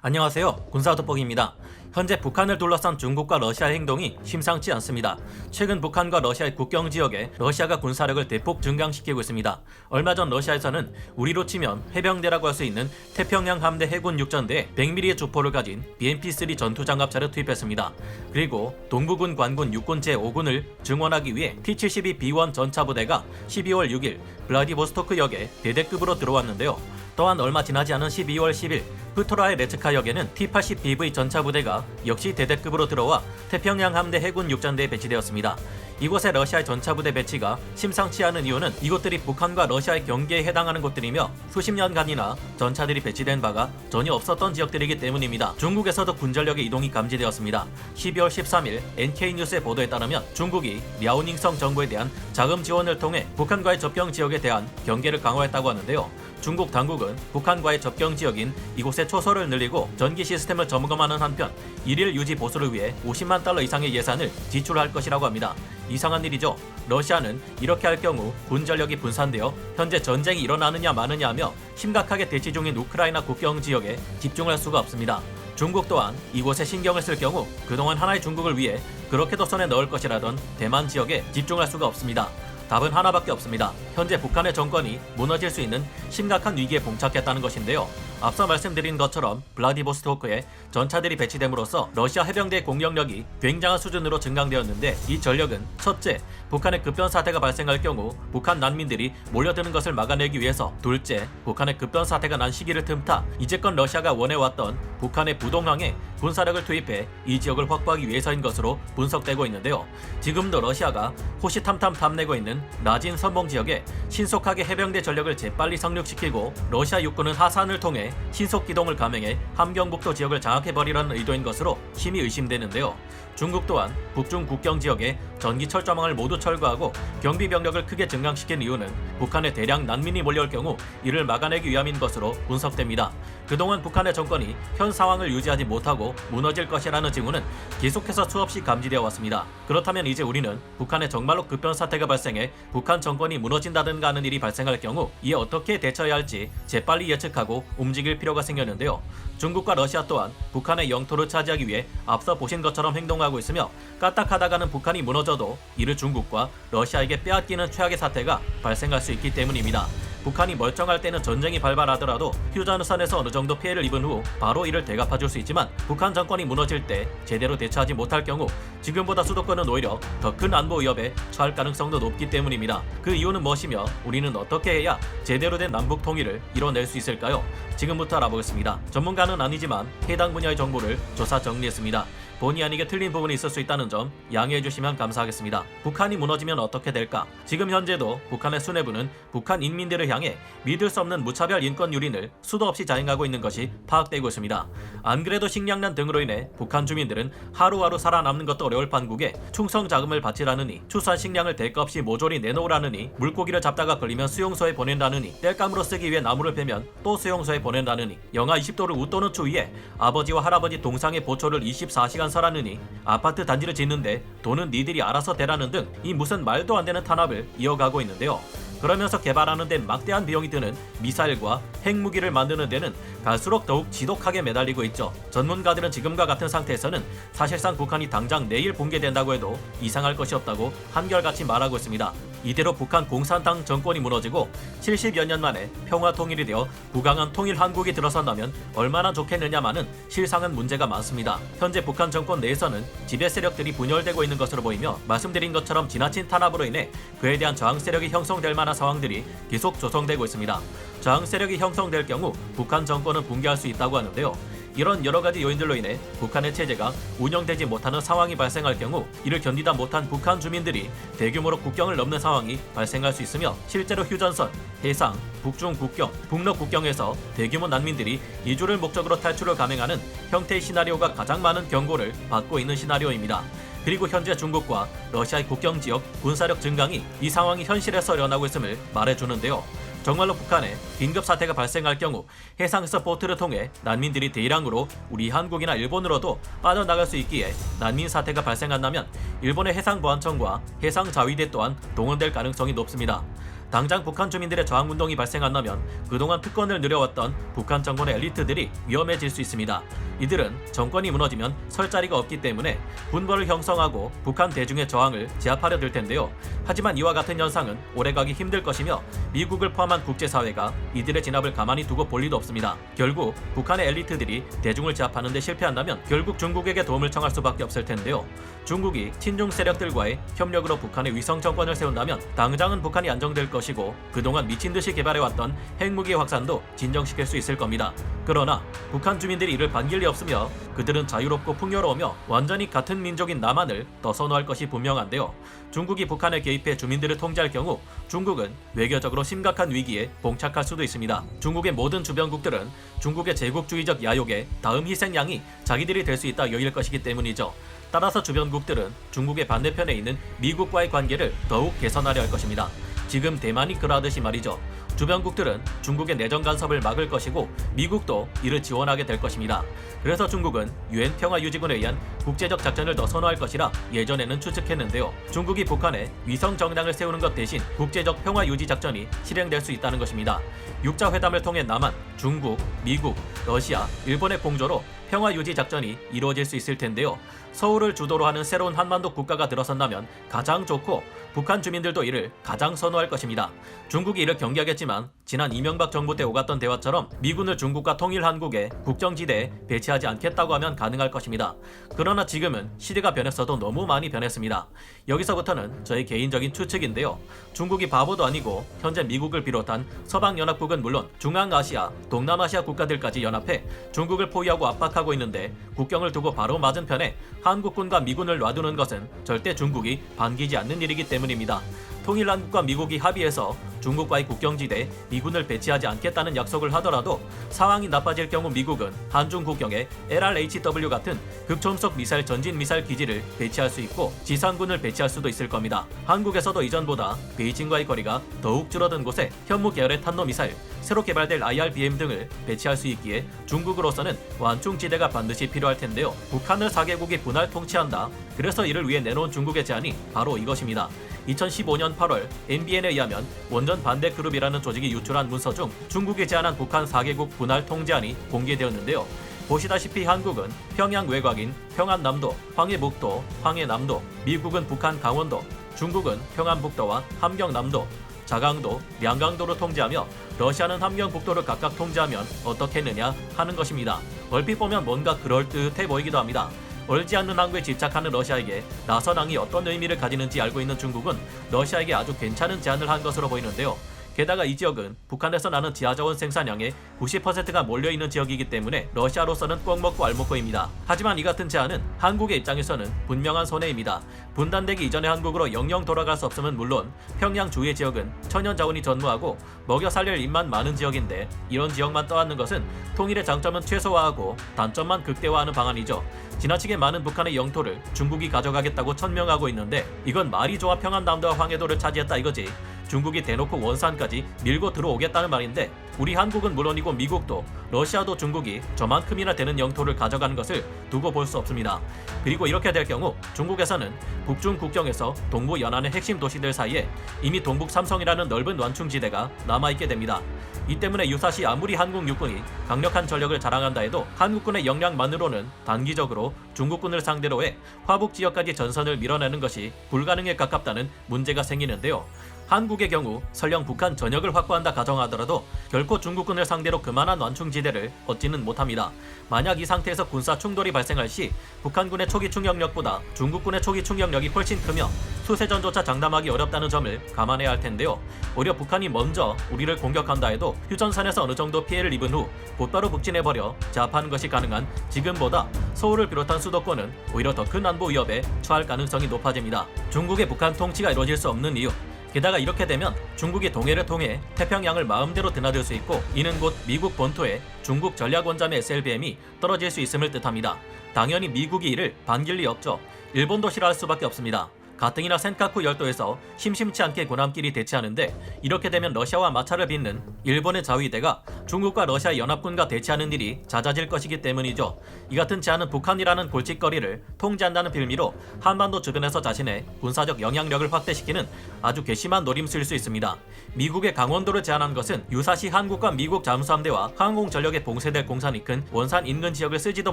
안녕하세요. 군사돋보기입니다. 현재 북한을 둘러싼 중국과 러시아의 행동이 심상치 않습니다. 최근 북한과 러시아의 국경 지역에 러시아가 군사력을 대폭 증강시키고 있습니다. 얼마 전 러시아에서는 우리로 치면 해병대라고 할 수 있는 태평양 함대 해군 육전대에 100mm의 주포를 가진 BMP-3 전투장갑차를 투입했습니다. 그리고 동부군 관군 육군 제5군을 증원하기 위해 T-72B1 전차부대가 12월 6일 블라디보스토크역에 대대급으로 들어왔는데요. 또한 얼마 지나지 않은 12월 10일 프토라의 레츠카역에는 T-80BV 전차부대가 역시 대대급으로 들어와 태평양 함대 해군 육전대에 배치되었습니다. 이곳에 러시아의 전차부대 배치가 심상치 않은 이유는 이곳들이 북한과 러시아의 경계에 해당하는 곳들이며 수십 년간이나 전차들이 배치된 바가 전혀 없었던 지역들이기 때문입니다. 중국에서도 군전력의 이동이 감지되었습니다. 12월 13일 NK뉴스의 보도에 따르면 중국이 랴오닝성 정부에 대한 자금 지원을 통해 북한과의 접경 지역에 대한 경계를 강화했다고 하는데요. 중국 당국은 북한과의 접경 지역인 이곳의 초소를 늘리고 전기 시스템을 점검하는 한편 일일 유지 보수를 위해 50만 달러 이상의 예산을 지출할 것이라고 합니다. 이상한 일이죠. 러시아는 이렇게 할 경우 군전력이 분산되어 현재 전쟁이 일어나느냐 마느냐 하며 심각하게 대치 중인 우크라이나 국경 지역에 집중할 수가 없습니다. 중국 또한 이곳에 신경을 쓸 경우 그동안 하나의 중국을 위해 그렇게도 손에 넣을 것이라던 대만 지역에 집중할 수가 없습니다. 답은 하나밖에 없습니다. 현재 북한의 정권이 무너질 수 있는 심각한 위기에 봉착했다는 것인데요. 앞서 말씀드린 것처럼 블라디보스토크에 전차들이 배치됨으로써 러시아 해병대의 공격력이 굉장한 수준으로 증강되었는데 이 전력은 첫째, 북한의 급변 사태가 발생할 경우 북한 난민들이 몰려드는 것을 막아내기 위해서, 둘째, 북한의 급변 사태가 난 시기를 틈타 이제껏 러시아가 원해왔던 북한의 부동항에 군사력을 투입해 이 지역을 확보하기 위해서인 것으로 분석되고 있는데요. 지금도 러시아가 호시탐탐 탐내고 있는 나진 선봉 지역에 신속하게 해병대 전력을 재빨리 상륙시키고 러시아 육군은 하산을 통해 신속 기동을 감행해 함경북도 지역을 장악해버리라는 의도인 것으로 심히 의심되는데요. 중국 또한 북중 국경 지역에 전기 철조망을 모두 철거하고 경비 병력을 크게 증강시킨 이유는 북한에 대량 난민이 몰려올 경우 이를 막아내기 위함인 것으로 분석됩니다. 그동안 북한의 정권이 현 상황을 유지하지 못하고 무너질 것이라는 징후는 계속해서 수없이 감지되어 왔습니다. 그렇다면 이제 우리는 북한에 정말로 급변 사태가 발생해 북한 정권이 무너진다든가 하는 일이 발생할 경우 이에 어떻게 대처해야 할지 재빨리 예측하고 움직일 필요가 생겼는데요. 중국과 러시아 또한 북한의 영토를 차지하기 위해 앞서 보신 것처럼 행동하고 있으며 까딱하다가는 북한이 무너져도 이를 중국과 러시아에게 빼앗기는 최악의 사태가 발생할 수 있기 때문입니다. 북한이 멀쩡할 때는 전쟁이 발발하더라도 휴전선에서 어느 정도 피해를 입은 후 바로 이를 대갚아줄 수 있지만 북한 정권이 무너질 때 제대로 대처하지 못할 경우 지금보다 수도권은 오히려 더 큰 안보 위협에 처할 가능성도 높기 때문입니다. 그 이유는 무엇이며 우리는 어떻게 해야 제대로 된 남북 통일을 이뤄낼 수 있을까요? 지금부터 알아보겠습니다. 전문가는 아니지만 해당 분야의 정보를 조사 정리했습니다. 본의 아니게 틀린 부분이 있을 수 있다는 점 양해해 주시면 감사하겠습니다. 북한이 무너지면 어떻게 될까? 지금 현재도 북한의 수뇌부는 북한 인민들을 향해 믿을 수 없는 무차별 인권 유린을 수도 없이 자행하고 있는 것이 파악되고 있습니다. 안 그래도 식량난 등으로 인해 북한 주민들은 하루하루 살아남는 것도 어려울 판국에 충성 자금을 바치라느니, 추수한 식량을 대가 없이 모조리 내놓으라느니, 물고기를 잡다가 걸리면 수용소에 보낸다느니, 땔감으로 쓰기 위해 나무를 베면 또 수용소에 보낸다느니, 영하 20도를 웃도는 추위에 아버지와 할아버지 동상의 보초를 24시간 서라느니, 아파트 단지를 짓는데 돈은 니들이 알아서 대라는 등 이 무슨 말도 안 되는 탄압을 이어가고 있는데요. 그러면서 개발하는 데 막대한 비용이 드는 미사일과 핵무기를 만드는 데는 갈수록 더욱 지독하게 매달리고 있죠. 전문가들은 지금과 같은 상태에서는 사실상 북한이 당장 내일 붕괴된다고 해도 이상할 것이 없다고 한결같이 말하고 있습니다. 이대로 북한 공산당 정권이 무너지고 70여 년 만에 평화 통일이 되어 부강한 통일 한국이 들어선다면 얼마나 좋겠느냐마는 실상은 문제가 많습니다. 현재 북한 정권 내에서는 지배 세력들이 분열되고 있는 것으로 보이며 말씀드린 것처럼 지나친 탄압으로 인해 그에 대한 저항 세력이 형성될 만한 상황들이 계속 조성되고 있습니다. 저항 세력이 형성될 경우 북한 정권은 붕괴할 수 있다고 하는데요. 이런 여러가지 요인들로 인해 북한의 체제가 운영되지 못하는 상황이 발생할 경우 이를 견디다 못한 북한 주민들이 대규모로 국경을 넘는 상황이 발생할 수 있으며 실제로 휴전선, 해상, 북중 국경, 북러 국경에서 대규모 난민들이 이주를 목적으로 탈출을 감행하는 형태의 시나리오가 가장 많은 경고를 받고 있는 시나리오입니다. 그리고 현재 중국과 러시아의 국경 지역 군사력 증강이 이 상황이 현실에서 일어나고 있음을 말해주는데요. 정말로 북한에 긴급 사태가 발생할 경우 해상에서 보트를 통해 난민들이 대량으로 우리 한국이나 일본으로도 빠져나갈 수 있기에 난민 사태가 발생한다면 일본의 해상보안청과 해상자위대 또한 동원될 가능성이 높습니다. 당장 북한 주민들의 저항운동이 발생한다면 그동안 특권을 누려왔던 북한 정권의 엘리트들이 위험해질 수 있습니다. 이들은 정권이 무너지면 설 자리가 없기 때문에 분벌을 형성하고 북한 대중의 저항을 제압하려 들 텐데요. 하지만 이와 같은 현상은 오래가기 힘들 것이며 미국을 포함한 국제사회가 이들의 진압을 가만히 두고 볼 리도 없습니다. 결국 북한의 엘리트들이 대중을 제압하는 데 실패한다면 결국 중국에게 도움을 청할 수밖에 없을 텐데요. 중국이 친중 세력들과의 협력으로 북한의 위성 정권을 세운다면 당장은 북한이 안정될 것이고 그동안 미친듯이 개발해왔던 핵무기 확산도 진정시킬 수 있을 겁니다. 그러나 북한 주민들이 이를 반길 리 없으며 그들은 자유롭고 풍요로우며 완전히 같은 민족인 남한을 더 선호할 것이 분명한데요. 중국이 북한에 개입해 주민들을 통제할 경우 중국은 외교적으로 심각한 위기에 봉착할 수도 있습니다. 중국의 모든 주변국들은 중국의 제국주의적 야욕에 다음 희생양이 자기들이 될 수 있다 여길 것이기 때문이죠. 따라서 주변국들은 중국의 반대편에 있는 미국과의 관계를 더욱 개선하려 할 것입니다. 지금 대만이 그러하듯이 말이죠. 주변국들은 중국의 내정 간섭을 막을 것이고 미국도 이를 지원하게 될 것입니다. 그래서 중국은 유엔 평화유지군에 의한 국제적 작전을 더 선호할 것이라 예전에는 추측했는데요. 중국이 북한에 위성 정당을 세우는 것 대신 국제적 평화유지 작전이 실행될 수 있다는 것입니다. 6자 회담을 통해 남한, 중국, 미국, 러시아, 일본의 공조로 평화유지 작전이 이루어질 수 있을 텐데요. 서울을 주도로 하는 새로운 한반도 국가가 들어선다면 가장 좋고 북한 주민들도 이를 가장 선호할 것입니다. 중국이 이를 경계하겠지만 지난 이명박 정부 때 오갔던 대화처럼 미군을 중국과 통일 한국의 국정지대에 배치하지 않겠다고 하면 가능할 것입니다. 그러나 지금은 시대가 변했어도 너무 많이 변했습니다. 여기서부터는 저의 개인적인 추측인데요. 중국이 바보도 아니고 현재 미국을 비롯한 서방연합국은 물론 중앙아시아, 동남아시아 국가들까지 연합해 중국을 포위하고 압박하고 있는데 국경을 두고 바로 맞은편에 한국군과 미군을 놔두는 것은 절대 중국이 반기지 않는 일이기 때문입니다. 통일한국과 미국이 합의해서 중국과의 국경지대에 미군을 배치하지 않겠다는 약속을 하더라도 상황이 나빠질 경우 미국은 한중 국경에 LRHW 같은 극초음속 미사일 전진 미사일 기지를 배치할 수 있고 지상군을 배치할 수도 있을 겁니다. 한국에서도 이전보다 베이징과의 거리가 더욱 줄어든 곳에 현무 계열의 탄도미사일, 새로 개발될 IRBM 등을 배치할 수 있기에 중국으로서는 완충지대가 반드시 필요할 텐데요. 북한을 4개국이 분할 통치한다. 그래서 이를 위해 내놓은 중국의 제안이 바로 이것입니다. 2015년 8월 MBN에 의하면 원전 반대 그룹이라는 조직이 유출한 문서 중 중국이 제안한 북한 4개국 분할 통제안이 공개되었는데요. 보시다시피 한국은 평양 외곽인 평안남도, 황해북도, 황해남도, 미국은 북한 강원도, 중국은 평안북도와 함경남도, 자강도, 량강도를 통제하며 러시아는 함경북도를 각각 통제하면 어떻겠느냐 하는 것입니다. 얼핏 보면 뭔가 그럴듯해 보이기도 합니다. 얼지 않는 항구에 집착하는 러시아에게 나선항이 어떤 의미를 가지는지 알고 있는 중국은 러시아에게 아주 괜찮은 제안을 한 것으로 보이는데요. 게다가 이 지역은 북한에서 나는 지하자원 생산량의 90%가 몰려있는 지역이기 때문에 러시아로서는 꼭 먹고 알 먹고입니다. 하지만 이 같은 제안은 한국의 입장에서는 분명한 손해입니다. 분단되기 이전의 한국으로 영영 돌아갈 수 없음은 물론 평양 주위의 지역은 천연자원이 전무하고 먹여 살릴 입만 많은 지역인데 이런 지역만 떠안는 것은 통일의 장점은 최소화하고 단점만 극대화하는 방안이죠. 지나치게 많은 북한의 영토를 중국이 가져가겠다고 천명하고 있는데 이건 말이 좋아 평안남도와 황해도를 차지했다 이거지. 중국이 대놓고 원산까지 밀고 들어오겠다는 말인데 우리 한국은 물론이고 미국도 러시아도 중국이 저만큼이나 되는 영토를 가져가는 것을 두고 볼 수 없습니다. 그리고 이렇게 될 경우 중국에서는 북중 국경에서 동부 연안의 핵심 도시들 사이에 이미 동북 삼성이라는 넓은 완충지대가 남아있게 됩니다. 이 때문에 유사시 아무리 한국 육군이 강력한 전력을 자랑한다 해도 한국군의 역량만으로는 단기적으로 중국군을 상대로 해 화북 지역까지 전선을 밀어내는 것이 불가능에 가깝다는 문제가 생기는데요. 한국의 경우 설령 북한 전역을 확보한다 가정하더라도 결코 중국군을 상대로 그만한 완충지대를 얻지는 못합니다. 만약 이 상태에서 군사 충돌이 발생할 시 북한군의 초기 충격력보다 중국군의 초기 충격력이 훨씬 크며 수세전조차 장담하기 어렵다는 점을 감안해야 할 텐데요. 오히려 북한이 먼저 우리를 공격한다 해도 휴전선에서 어느 정도 피해를 입은 후 곧바로 북진해버려 제압하는 것이 가능한 지금보다 서울을 비롯한 수도권은 오히려 더 큰 안보 위협에 처할 가능성이 높아집니다. 중국의 북한 통치가 이루어질 수 없는 이유, 게다가 이렇게 되면 중국이 동해를 통해 태평양을 마음대로 드나들 수 있고 이는 곧 미국 본토에 중국 전략원잠의 SLBM이 떨어질 수 있음을 뜻합니다. 당연히 미국이 이를 반길 리 없죠. 일본도 싫어할 수밖에 없습니다. 가뜩이나 센카쿠 열도에서 심심치 않게 고남길이 대치하는데 이렇게 되면 러시아와 마찰을 빚는 일본의 자위대가 중국과 러시아 연합군과 대치하는 일이 잦아질 것이기 때문이죠. 이 같은 제안은 북한이라는 골칫거리를 통제한다는 빌미로 한반도 주변에서 자신의 군사적 영향력을 확대시키는 아주 괘씸한 노림수일 수 있습니다. 미국의 강원도를 제안한 것은 유사시 한국과 미국 잠수함대와 항공전력에 봉쇄될 공산이 큰 원산 인근 지역을 쓰지도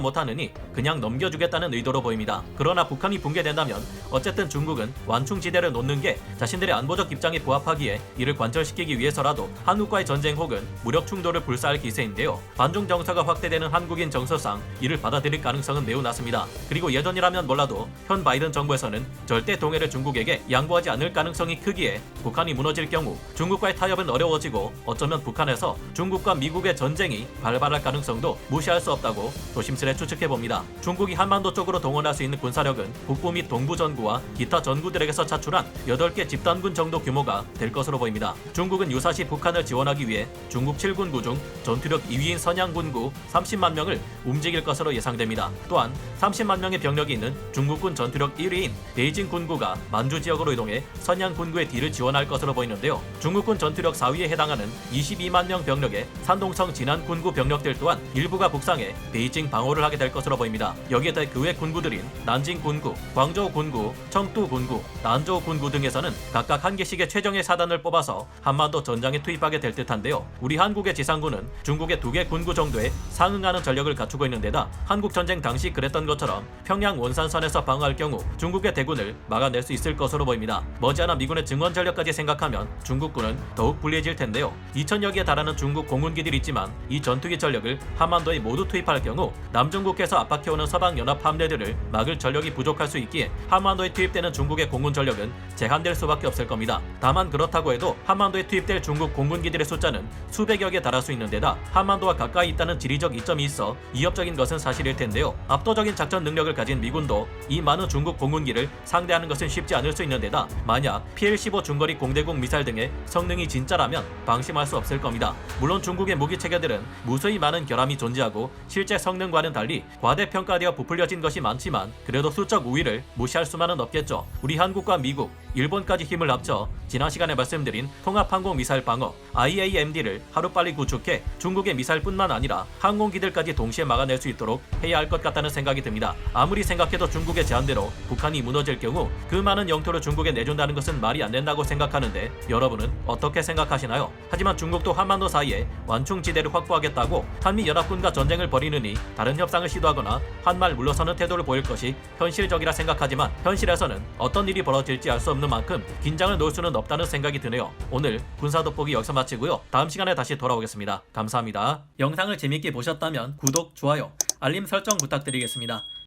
못하느니 그냥 넘겨주겠다는 의도로 보입니다. 그러나 북한이 붕괴된다면 어쨌든 중국은 완충지대를 놓는 게 자신들의 안보적 입장에 부합하기에 이를 관철시키기 위해서라도 한국과의 전쟁 혹은 무력 충돌을 불사할 기세인데요. 반중 정서가 확대되는 한국인 정서상 이를 받아들일 가능성은 매우 낮습니다. 그리고 예전이라면 몰라도 현 바이든 정부에서는 절대 동해를 중국에게 양보하지 않을 가능성이 크기에 북한이 무너질 경우 중국과의 타협은 어려워지고 어쩌면 북한에서 중국과 미국의 전쟁이 발발할 가능성도 무시할 수 없다고 조심스레 추측해봅니다. 중국이 한반도 쪽으로 동원할 수 있는 군사력은 북부 및 동부 전구와 기타 전구들에게서 차출한 8개 집단군 정도 규모가 될 것으로 보입니다. 중국은 유사시 북한을 지원하기 위해 중국 7군구 중 전투력 2위인 선양군구 30만 명을 움직일 것으로 예상됩니다. 또한 30만 명의 병력이 있는 중국군 전투력 1위인 베이징 군구가 만주 지역으로 이동해 선양군구의 뒤를 지원할 것으로 보이는데요. 중국군 전투력 4위에 해당하는 22만 명 병력의 산동성 진안군구 병력들 또한 일부가 북상해 베이징 방어를 하게 될 것으로 보입니다. 여기에 더해 그 외 군구들인 난징군구, 광저우군구, 청두군구, 난저우군구 등에서는 각각 한 개씩의 최정예 사단을 뽑아서 한반도 전장에 투입하게 될 듯한데요. 우리 한국의 지상군은 중국의 2개 군구 정도에 상응하는 전력을 갖추고 있는 데다 한국 전쟁 당시 그랬던 것처럼 평양 원산선에서 방어할 경우 중국의 대군을 막아낼 수 있을 것으로 보입니다. 머지않아 미군의 증원 전력까지 생각하면 중국군은 더욱 불리해질 텐데요. 2,000여 개에 달하는 중국 공군기들이 있지만 이 전투기 전력을 한반도에 모두 투입할 경우 남중국해서 압박해오는 서방 연합 함대들을 막을 전력이 부족할 수 있기에 한반도에 투입되는 중국의 공군 전력은 제한될 수밖에 없을 겁니다. 다만 그렇다고 해도 한반도에 투입될 중국 공군기들의 숫자는 수백여 개 달할 수 있는 데다 한반도와 가까이 있다는 지리적 이점이 있어 위협적인 것은 사실일 텐데요. 압도적인 작전 능력을 가진 미군도 이 많은 중국 공군기를 상대하는 것은 쉽지 않을 수 있는 데다 만약 PL-15 중거리 공대공 미사일 등의 성능이 진짜라면 방심할 수 없을 겁니다. 물론 중국의 무기 체계들은 무수히 많은 결함이 존재하고 실제 성능과는 달리 과대평가되어 부풀려진 것이 많지만 그래도 수적 우위를 무시할 수만은 없겠죠. 우리 한국과 미국, 일본까지 힘을 합쳐 지난 시간에 말씀드린 통합항공미사일 방어 IAMD를 하루빨리 구축해 중국의 미사일뿐만 아니라 항공기들까지 동시에 막아낼 수 있도록 해야 할 것 같다는 생각이 듭니다. 아무리 생각해도 중국의 제안대로 북한이 무너질 경우 그 많은 영토를 중국에 내준다는 것은 말이 안 된다고 생각하는데 여러분은 어떻게 생각하시나요? 하지만 중국도 한반도 사이에 완충지대를 확보하겠다고 한미연합군과 전쟁을 벌이느니 다른 협상을 시도하거나 한말 물러서는 태도를 보일 것이 현실적이라 생각하지만 현실에서는 어떤 일이 벌어질지 알 수 없는 만큼 긴장을 놓을 수는 없다는 생각이 드네요. 오늘 군사돋보기 여기서 마치고요. 다음 시간에 다시 돌아오겠습니다. 감사합니다. 영상을 재밌게 보셨다면 구독, 좋아요, 알림 설정 부탁드리겠습니다.